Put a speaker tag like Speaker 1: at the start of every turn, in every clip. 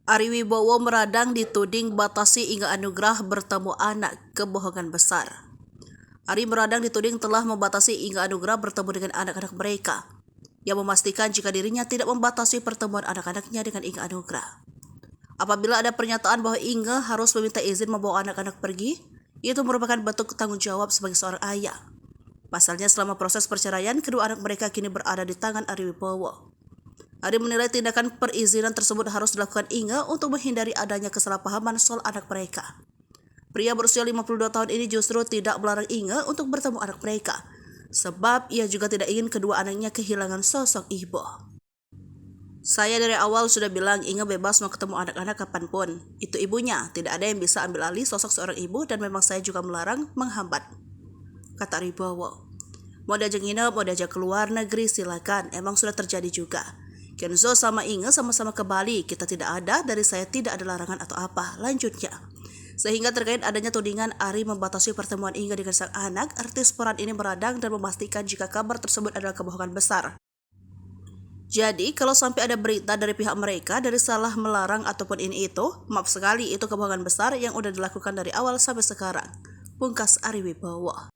Speaker 1: Ari Wibowo meradang dituding batasi hingga anugerah bertemu anak, kebohongan besar. Ari meradang dituding telah membatasi hingga anugerah bertemu dengan anak-anak mereka, yang memastikan jika dirinya tidak membatasi pertemuan anak-anaknya dengan Inge Anugrah. Apabila ada pernyataan bahwa Inge harus meminta izin membawa anak-anak pergi, itu merupakan bentuk tanggung jawab sebagai seorang ayah. Pasalnya selama proses perceraian, kedua anak mereka kini berada di tangan Ari Wibowo. Ari menilai tindakan perizinan tersebut harus dilakukan Inge untuk menghindari adanya kesalahpahaman soal anak mereka. Pria berusia 52 tahun ini justru tidak melarang Inge untuk bertemu anak mereka, sebab ia juga tidak ingin kedua anaknya kehilangan sosok ibu. Saya dari awal sudah bilang Inge bebas mau ketemu anak-anak kapanpun. Itu ibunya, tidak ada yang bisa ambil alih sosok seorang ibu dan memang saya juga melarang, menghambat, kata Ari Wibowo. Mau diajak nginep, mau diajak keluar negeri silakan, emang sudah terjadi juga. Kenzo sama Inge sama-sama ke Bali, kita tidak ada, dari saya tidak ada larangan atau apa, lanjutnya. Sehingga terkait adanya tudingan Ari membatasi pertemuan Inge dengan sang anak, artis peran ini meradang dan memastikan jika kabar tersebut adalah kebohongan besar. Jadi, kalau sampai ada berita dari pihak mereka dari salah melarang ataupun ini itu, maaf sekali itu kebohongan besar yang udah dilakukan dari awal sampai sekarang, pungkas Ari Wibowo.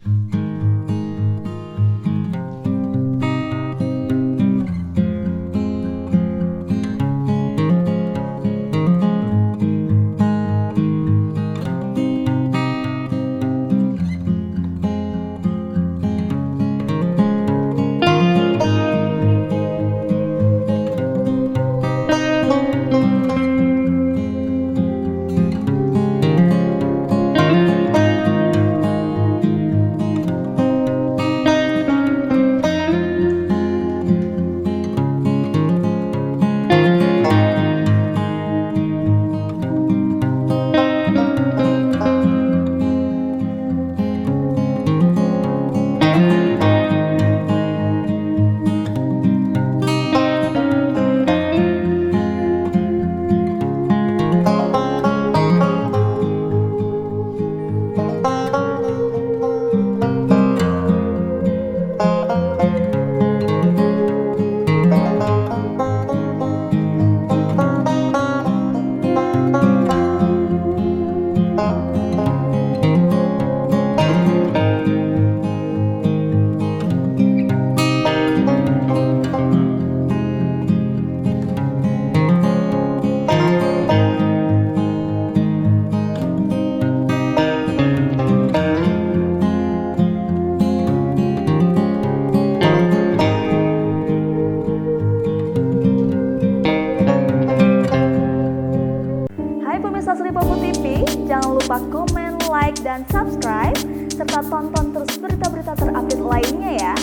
Speaker 2: Pemirsa Sri Popo TV, jangan lupa komen, like, dan subscribe, serta tonton terus berita-berita terupdate lainnya ya.